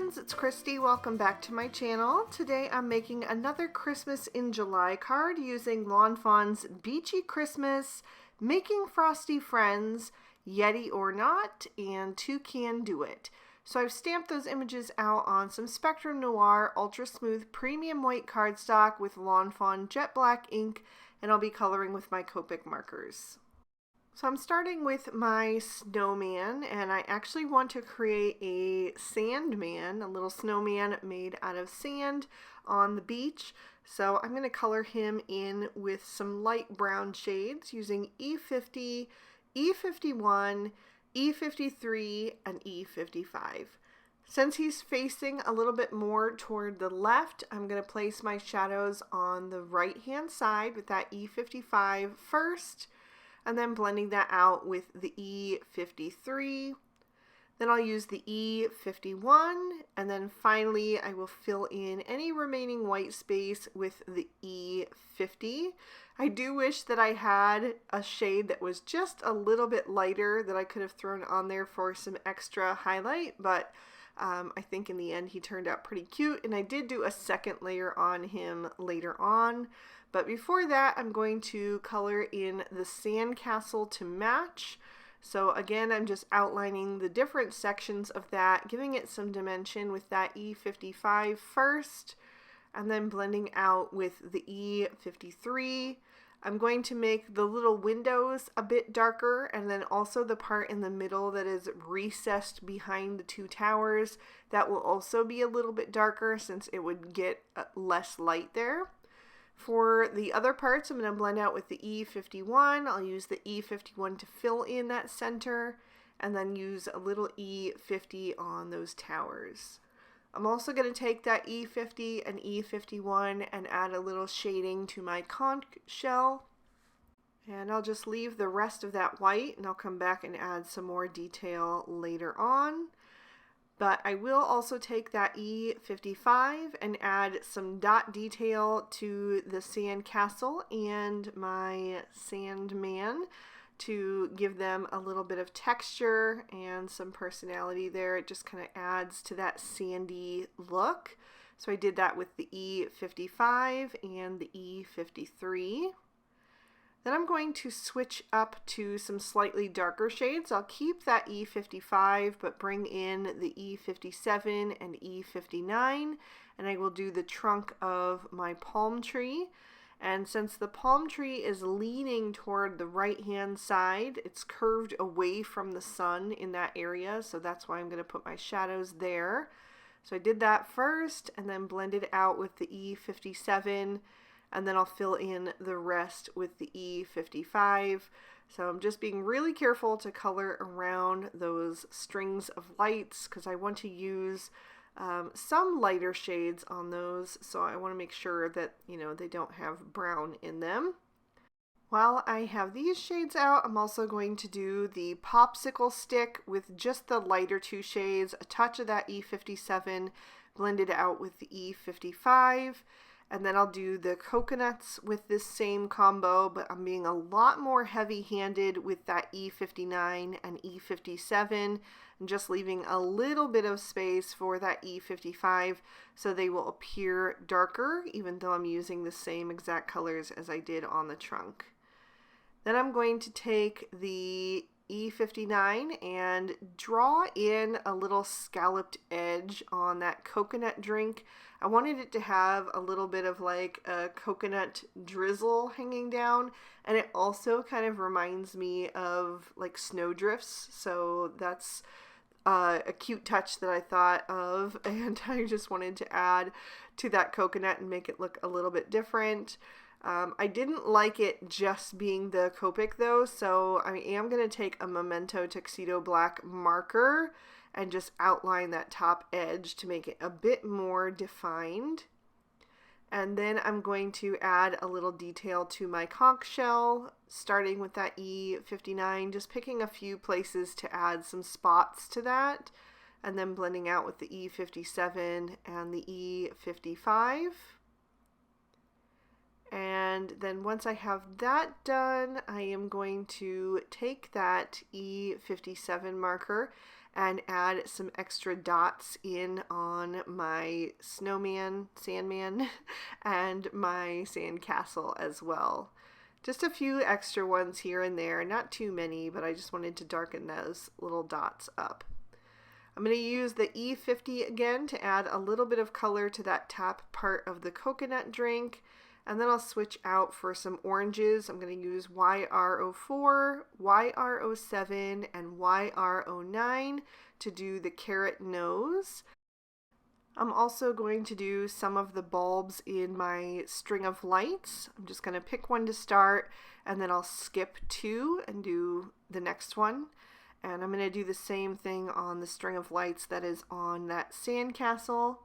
friends, it's Christy. Welcome back to my channel. Today I'm making another Christmas in July card using Lawn Fawn's Beachy Christmas, Making Frosty Friends, Yeti or Not, and Two Can Do It. So I've stamped those images out on some Spectrum Noir Ultra Smooth Premium White cardstock with Lawn Fawn Jet Black ink, and I'll be coloring with my Copic markers. So I'm starting with my snowman, and I actually want to create a sandman, a little snowman made out of sand on the beach. So I'm going to color him in with some light brown shades using E50, E51, E53, and E55. Since he's facing a little bit more toward the left, I'm going to place my shadows on the right hand side with that E55 first, and then blending that out with the E53. Then I'll use the E51, and then finally I will fill in any remaining white space with the E50. I do wish that I had a shade that was just a little bit lighter that I could have thrown on there for some extra highlight, but I think in the end he turned out pretty cute, and I did do a second layer on him later on. But before that, I'm going to color in the sandcastle to match. So again, I'm just outlining the different sections of that, giving it some dimension with that E55 first, and then blending out with the E53. I'm going to make the little windows a bit darker, and then also the part in the middle that is recessed behind the two towers, that will also be a little bit darker since it would get less light there. For the other parts, I'm going to blend out with the E51. I'll use the E51 to fill in that center, and then use a little E50 on those towers. I'm also going to take that E50 and E51 and add a little shading to my conch shell. And I'll just leave the rest of that white, and I'll come back and add some more detail later on. But I will also take that E55 and add some dot detail to the sandcastle and my sandman to give them a little bit of texture and some personality there. It just kind of adds to that sandy look. So I did that with the E55 and the E53. Then I'm going to switch up to some slightly darker shades. I'll keep that E55 but bring in the E57 and E59, and I will do the trunk of my palm tree. And since the palm tree is leaning toward the right hand side, it's curved away from the sun in that area, so that's why I'm going to put my shadows there. So I did that first and then blended out with the E57, and then I'll fill in the rest with the E55. So I'm just being really careful to color around those strings of lights because I want to use some lighter shades on those, so I want to make sure that, you know, they don't have brown in them. While I have these shades out, I'm also going to do the popsicle stick with just the lighter two shades, a touch of that E57 blended out with the E55. And then I'll do the coconuts with this same combo, but I'm being a lot more heavy-handed with that E59 and E57, and just leaving a little bit of space for that E55 so they will appear darker, even though I'm using the same exact colors as I did on the trunk. Then I'm going to take the E59 and draw in a little scalloped edge on that coconut drink. I wanted it to have a little bit of like a coconut drizzle hanging down, and it also kind of reminds me of like snowdrifts, so that's a cute touch that I thought of, and I just wanted to add to that coconut and make it look a little bit different. I didn't like it just being the Copic though, so I am going to take a Memento Tuxedo Black marker and just outline that top edge to make it a bit more defined. And then I'm going to add a little detail to my conch shell, starting with that E59, just picking a few places to add some spots to that, and then blending out with the E57 and the E55. And then once I have that done, I am going to take that E57 marker and add some extra dots in on my snowman, sandman, and my sandcastle as well. Just a few extra ones here and there, not too many, but I just wanted to darken those little dots up. I'm going to use the E50 again to add a little bit of color to that top part of the coconut drink. And then I'll switch out for some oranges. I'm going to use YR04, YR07, and YR09 to do the carrot nose. I'm also going to do some of the bulbs in my string of lights. I'm just going to pick one to start, and then I'll skip two and do the next one. And I'm going to do the same thing on the string of lights that is on that sandcastle.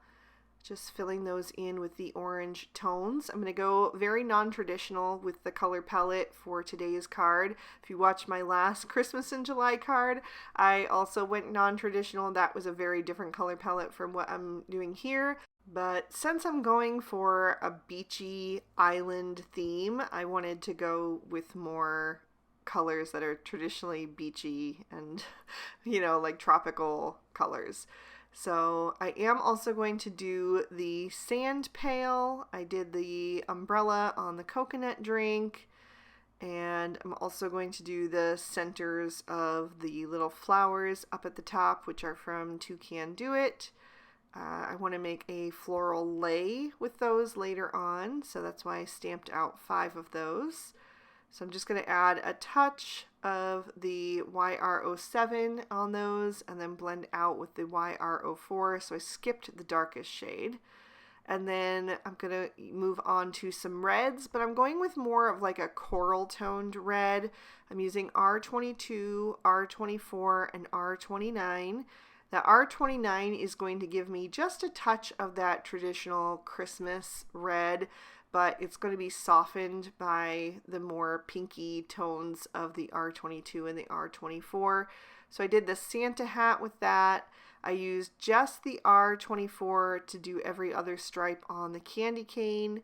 Just filling those in with the orange tones. I'm going to go very non-traditional with the color palette for today's card. If you watched my last Christmas in July card, I also went non-traditional. That was a very different color palette from what I'm doing here. But since I'm going for a beachy island theme, I wanted to go with more colors that are traditionally beachy and, you know, like tropical colors. So I am also going to do the sand pail. I did the umbrella on the coconut drink, and I'm also going to do the centers of the little flowers up at the top, which are from Toucan Do It. I want to make a floral lei with those later on, so that's why I stamped out 5 of those. So I'm just going to add a touch of the YR07 on those and then blend out with the YR04. So I skipped the darkest shade. And then I'm going to move on to some reds, but I'm going with more of like a coral toned red. I'm using R22, R24, and R29. The R29 is going to give me just a touch of that traditional Christmas red, but it's going to be softened by the more pinky tones of the R22 and the R24. So I did the Santa hat with that. I used just the R24 to do every other stripe on the candy cane,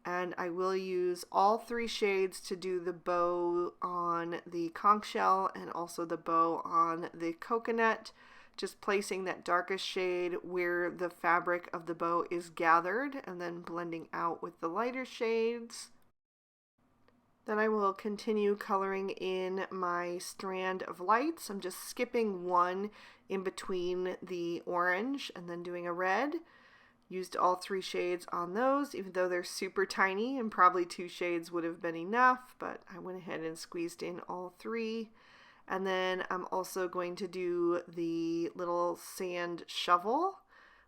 and I will use all 3 shades to do the bow on the conch shell and also the bow on the coconut. Just placing that darkest shade where the fabric of the bow is gathered and then blending out with the lighter shades. Then I will continue coloring in my strand of lights. I'm just skipping one in between the orange and then doing a red. Used all 3 shades on those, even though they're super tiny and probably 2 shades would have been enough, but I went ahead and squeezed in all 3. And then I'm also going to do the little sand shovel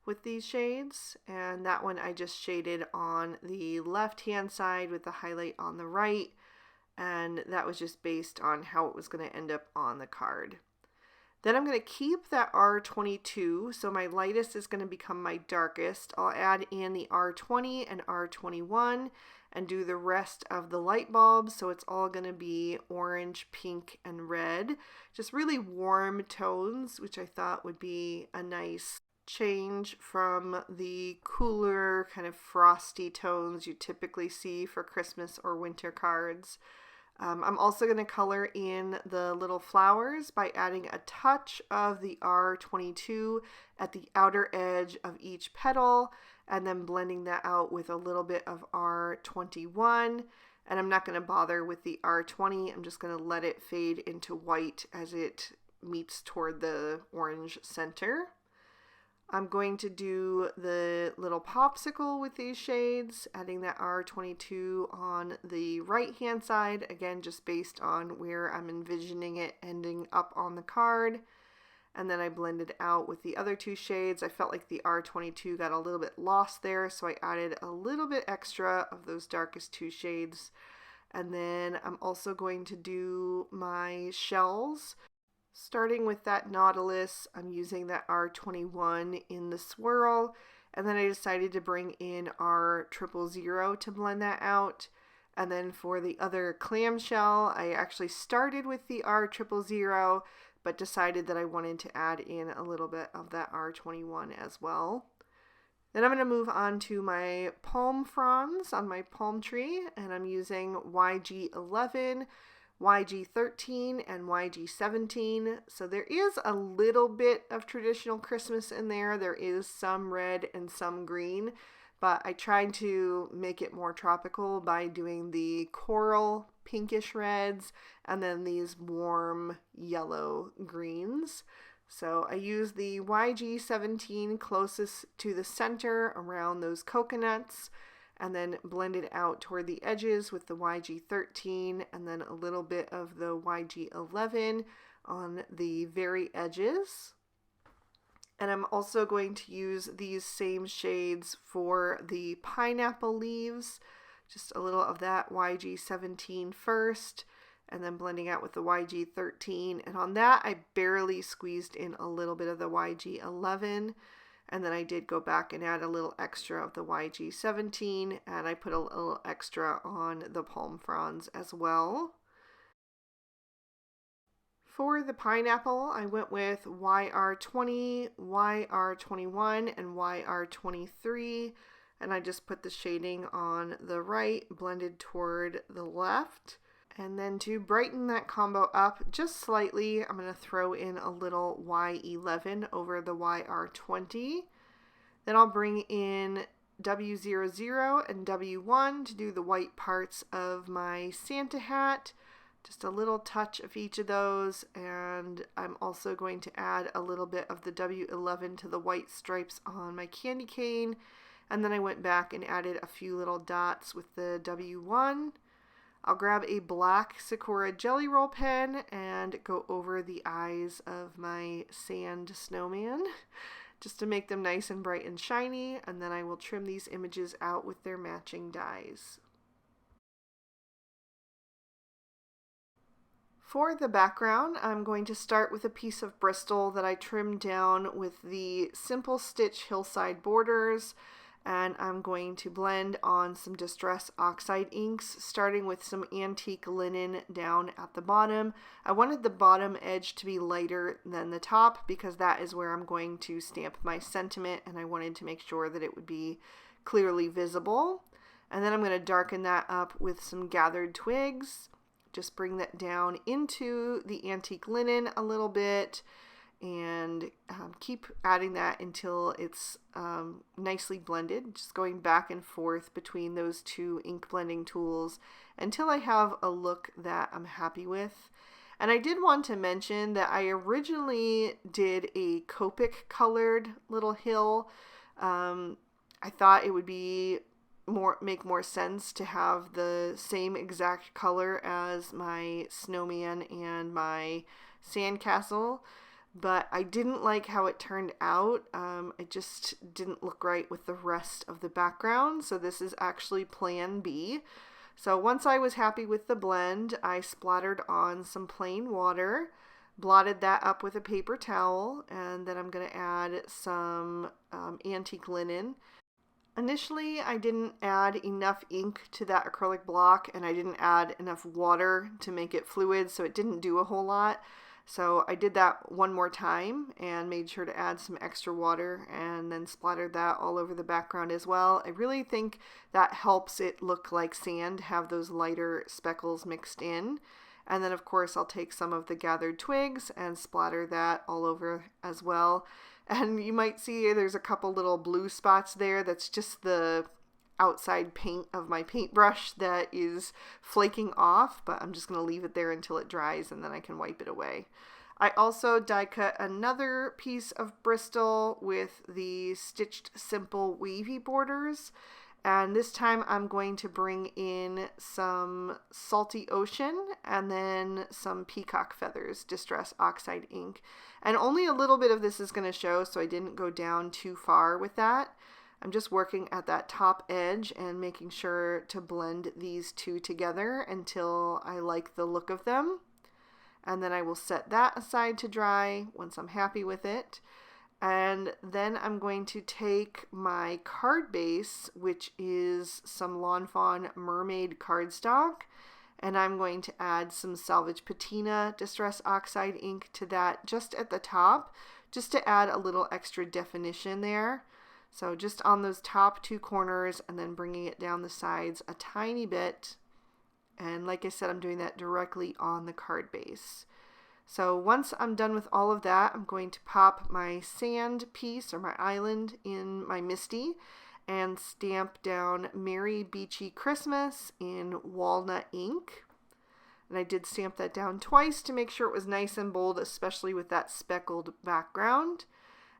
with these shades. And that one I just shaded on the left hand side with the highlight on the right. And that was just based on how it was going to end up on the card. Then I'm going to keep that R22. So my lightest is going to become my darkest. I'll add in the R20 and R21. And do the rest of the light bulbs, so it's all going to be orange, pink, and red. Just really warm tones, which I thought would be a nice change from the cooler, kind of frosty tones you typically see for Christmas or winter cards. I'm also going to color in the little flowers by adding a touch of the R22 at the outer edge of each petal, and then blending that out with a little bit of R21. And I'm not going to bother with the R20. I'm just going to let it fade into white as it meets toward the orange center. I'm going to do the little popsicle with these shades, adding that R22 on the right hand side, again just based on where I'm envisioning it ending up on the card. And then I blended out with the other 2 shades. I felt like the R22 got a little bit lost there, so I added a little bit extra of those darkest 2 shades. And then I'm also going to do my shells. Starting with that Nautilus, I'm using that R21 in the swirl, and then I decided to bring in R000 to blend that out. And then for the other clamshell, I actually started with the R000, but decided that I wanted to add in a little bit of that R21 as well. Then I'm going to move on to my palm fronds on my palm tree, and I'm using YG11, YG13 and YG17. So there is a little bit of traditional Christmas in there. There is some red and some green, but I tried to make it more tropical by doing the coral pinkish reds and then these warm yellow greens. So I used the YG17 closest to the center around those coconuts, and then blended out toward the edges with the YG13, and then a little bit of the YG11 on the very edges. And I'm also going to use these same shades for the pineapple leaves, just a little of that YG17 first, and then blending out with the YG13. And on that, I barely squeezed in a little bit of the YG11. And then I did go back and add a little extra of the YG17, and I put a little extra on the palm fronds as well. For the pineapple, I went with YR20, YR21, and YR23, and I just put the shading on the right, blended toward the left. And then to brighten that combo up just slightly, I'm going to throw in a little Y11 over the YR20. Then I'll bring in W00 and W1 to do the white parts of my Santa hat. Just a little touch of each of those. And I'm also going to add a little bit of the W11 to the white stripes on my candy cane. And then I went back and added a few little dots with the W1. I'll grab a black Sakura Jelly Roll pen and go over the eyes of my sand snowman just to make them nice and bright and shiny, and then I will trim these images out with their matching dies. For the background, I'm going to start with a piece of Bristol that I trimmed down with the Simple Stitch Hillside Borders, and I'm going to blend on some Distress Oxide Inks, starting with some antique linen down at the bottom. I wanted the bottom edge to be lighter than the top because that is where I'm going to stamp my sentiment, and I wanted to make sure that it would be clearly visible. And then I'm going to darken that up with some gathered twigs. Just bring that down into the antique linen a little bit, and keep adding that until it's nicely blended, just going back and forth between those two ink blending tools until I have a look that I'm happy with. And I did want to mention that I originally did a Copic colored little hill. I thought it would be make more sense to have the same exact color as my snowman and my sandcastle, but I didn't like how it turned out. It just didn't look right with the rest of the background, so this is actually plan B. So once I was happy with the blend, I splattered on some plain water, blotted that up with a paper towel, and then I'm going to add some antique linen. Initially, I didn't add enough ink to that acrylic block, and I didn't add enough water to make it fluid, so it didn't do a whole lot. So I did that one more time and made sure to add some extra water and then splattered that all over the background as well. I really think that helps it look like sand, have those lighter speckles mixed in. And then of course I'll take some of the gathered twigs and splatter that all over as well. And you might see there's a couple little blue spots there. That's just the outside paint of my paintbrush that is flaking off, but I'm just going to leave it there until it dries and then I can wipe it away. I also die cut another piece of Bristol with the Stitched Simple Wavy Borders, and this time I'm going to bring in some Salty Ocean and then some Peacock Feathers Distress Oxide ink, and only a little bit of this is going to show, so I didn't go down too far with that. I'm just working at that top edge and making sure to blend these two together until I like the look of them. And then I will set that aside to dry once I'm happy with it. And then I'm going to take my card base, which is some Lawn Fawn Mermaid cardstock, and I'm going to add some Salvage Patina Distress Oxide ink to that just at the top, just to add a little extra definition there. So just on those top two corners and then bringing it down the sides a tiny bit. And like I said, I'm doing that directly on the card base. So once I'm done with all of that, I'm going to pop my sand piece or my island in my Misty and stamp down Merry Beachy Christmas in walnut ink. And I did stamp that down twice to make sure it was nice and bold, especially with that speckled background.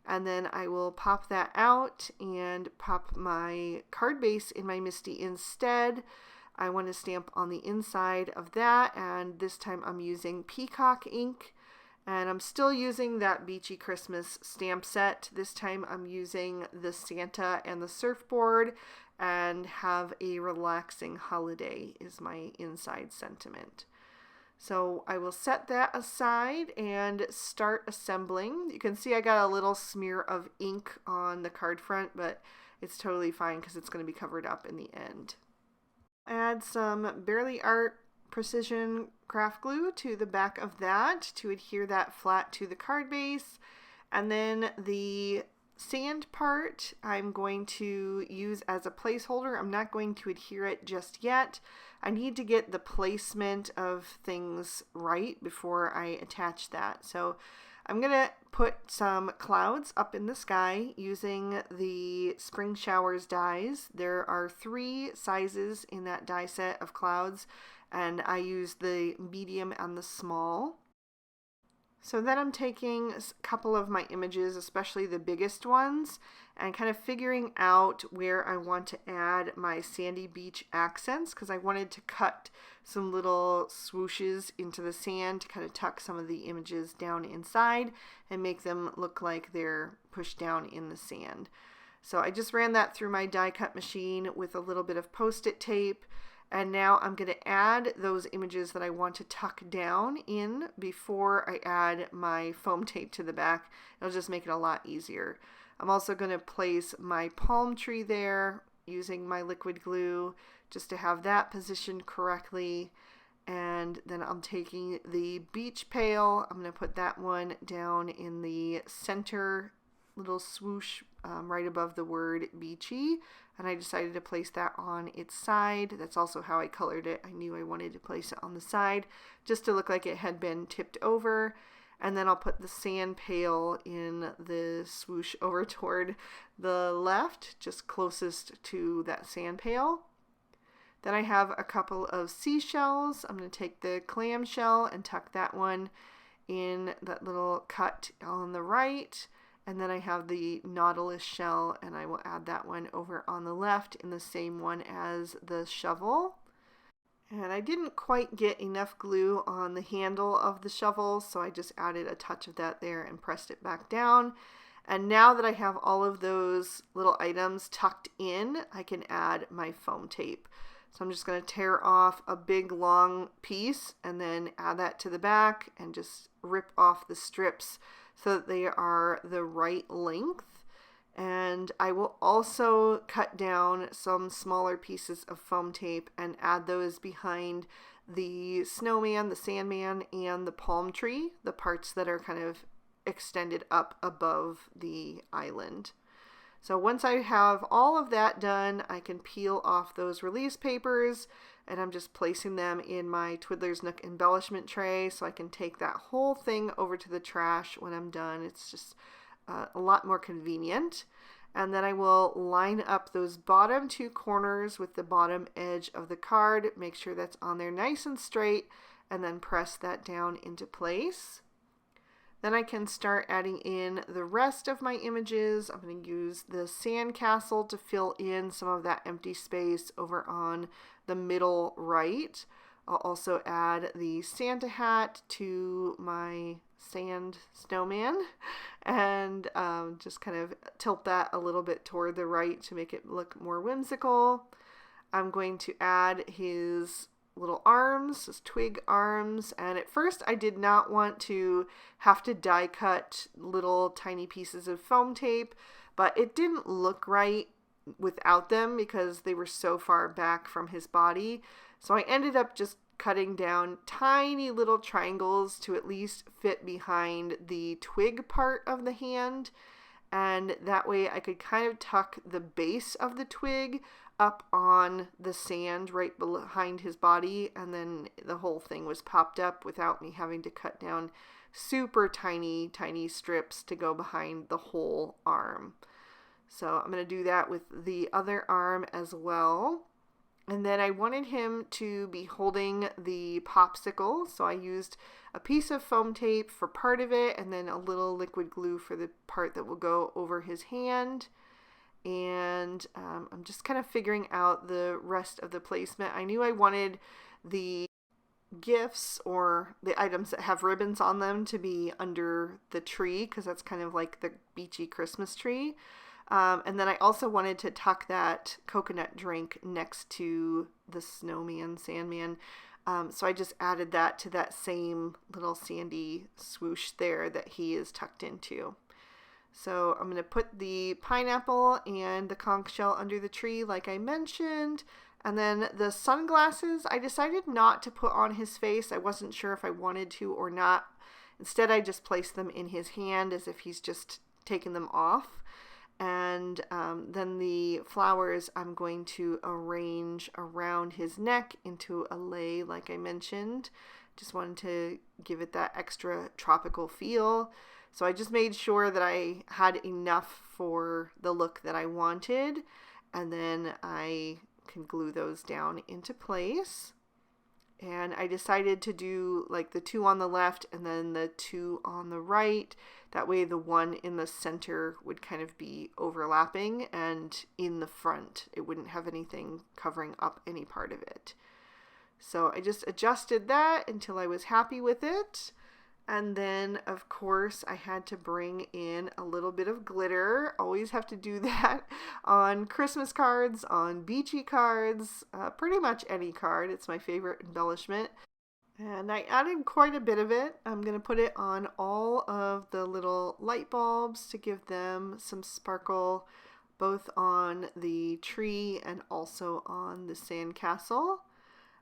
And then I will pop that out and pop my card base in my Misty instead. I want to stamp on the inside of that, and this time I'm using Peacock ink, and I'm still using that Beachy Christmas stamp set. This time I'm using the Santa and the surfboard, and have a relaxing holiday is my inside sentiment. So I will set that aside and start assembling. You can see I got a little smear of ink on the card front, but it's totally fine because it's going to be covered up in the end. Add some Barely Art Precision craft glue to the back of that to adhere that flat to the card base. And then the sand part I'm going to use as a placeholder. I'm not going to adhere it just yet. I need to get the placement of things right before I attach that. So I'm going to put some clouds up in the sky using the Spring Showers dies. There are 3 sizes in that die set of clouds, and I use the medium and the small. So then I'm taking a couple of my images, especially the biggest ones, and kind of figuring out where I want to add my sandy beach accents, because I wanted to cut some little swooshes into the sand to kind of tuck some of the images down inside and make them look like they're pushed down in the sand. So I just ran that through my die cut machine with a little bit of Post-it tape. And now I'm going to add those images that I want to tuck down in before I add my foam tape to the back. It'll just make it a lot easier. I'm also going to place my palm tree there using my liquid glue just to have that positioned correctly. And then I'm taking the beach pail. I'm going to put that one down in the center little swoosh right above the word Beachy, and I decided to place that on its side. That's also how I colored it. I knew I wanted to place it on the side just to look like it had been tipped over. And then I'll put the sand pail in the swoosh over toward the left, just closest to that sand pail. Then I have a couple of seashells. I'm going to take the clam shell and tuck that one in that little cut on the right. And then I have the nautilus shell, and I will add that one over on the left in the same one as the shovel. And I didn't quite get enough glue on the handle of the shovel, so I just added a touch of that there and pressed it back down. And now that I have all of those little items tucked in, I can add my foam tape. So I'm just going to tear off a big long piece and then add that to the back and just rip off the strips so that they are the right length. And I will also cut down some smaller pieces of foam tape and add those behind the snowman, the sandman, and the palm tree, the parts that are kind of extended up above the island. So once I have all of that done, I can peel off those release papers, and I'm just placing them in my Twiddler's Nook embellishment tray so I can take that whole thing over to the trash when I'm done. It's just a lot more convenient. And then I will line up those bottom 2 corners with the bottom edge of the card, make sure that's on there nice and straight, and then press that down into place. Then I can start adding in the rest of my images. I'm going to use the sandcastle to fill in some of that empty space over on the middle right. I'll also add the Santa hat to my sand snowman and just kind of tilt that a little bit toward the right to make it look more whimsical. I'm going to add his little arms, his twig arms, and at first I did not want to have to die cut little tiny pieces of foam tape, but it didn't look right without them because they were so far back from his body. So I ended up just cutting down tiny little triangles to at least fit behind the twig part of the hand, and that way I could kind of tuck the base of the twig up on the sand right behind his body, and then the whole thing was popped up without me having to cut down super tiny strips to go behind the whole arm. So I'm going to do that with the other arm as well. And then I wanted him to be holding the popsicle, so I used a piece of foam tape for part of it and then a little liquid glue for the part that will go over his hand. And I'm just kind of figuring out the rest of the placement. I knew I wanted the gifts or the items that have ribbons on them to be under the tree, because that's kind of like the Beachy Christmas tree. And then I also wanted to tuck that coconut drink next to the snowman, Sandman. So I just added that to that same little sandy swoosh there that he is tucked into. So I'm going to put the pineapple and the conch shell under the tree like I mentioned. And then the sunglasses, I decided not to put on his face. I wasn't sure if I wanted to or not. Instead, I just placed them in his hand as if he's just taken them off. And then the flowers I'm going to arrange around his neck into a lei like I mentioned. Just wanted to give it that extra tropical feel. So I just made sure that I had enough for the look that I wanted, and then I can glue those down into place. And I decided to do like the two on the left and then the two on the right. That way the one in the center would kind of be overlapping, and in the front it wouldn't have anything covering up any part of it. So I just adjusted that until I was happy with it. And then, of course, I had to bring in a little bit of glitter. Always have to do that on Christmas cards, on Beachy cards, pretty much any card. It's my favorite embellishment. And I added quite a bit of it. I'm going to put it on all of the little light bulbs to give them some sparkle, both on the tree and also on the sandcastle.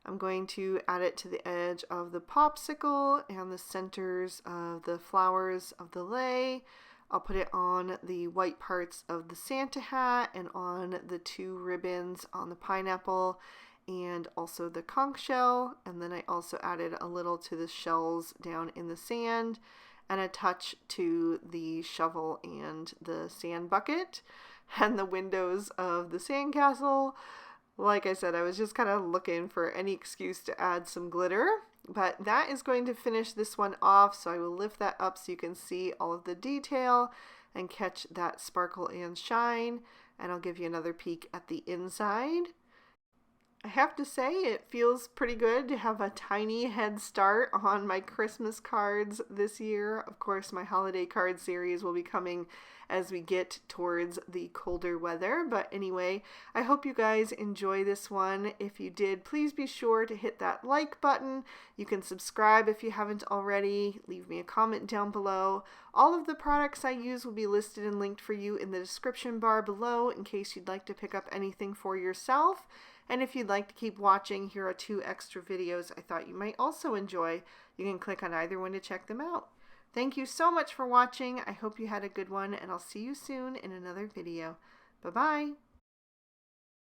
I'm going to add it to the edge of the popsicle and the centers of the flowers of the lei. I'll put it on the white parts of the Santa hat and on the two ribbons on the pineapple and also the conch shell. And then I also added a little to the shells down in the sand and a touch to the shovel and the sand bucket and the windows of the sandcastle. Like I said, I was just kind of looking for any excuse to add some glitter, but that is going to finish this one off. So I will lift that up so you can see all of the detail and catch that sparkle and shine. And I'll give you another peek at the inside. I have to say it feels pretty good to have a tiny head start on my Christmas cards this year. Of course, my holiday card series will be coming as we get towards the colder weather. But anyway, I hope you guys enjoy this one. If you did, please be sure to hit that like button. You can subscribe if you haven't already. Leave me a comment down below. All of the products I use will be listed and linked for you in the description bar below in case you'd like to pick up anything for yourself. And if you'd like to keep watching, here are 2 extra videos I thought you might also enjoy. You can click on either one to check them out. Thank you so much for watching. I hope you had a good one, and I'll see you soon in another video. Bye-bye.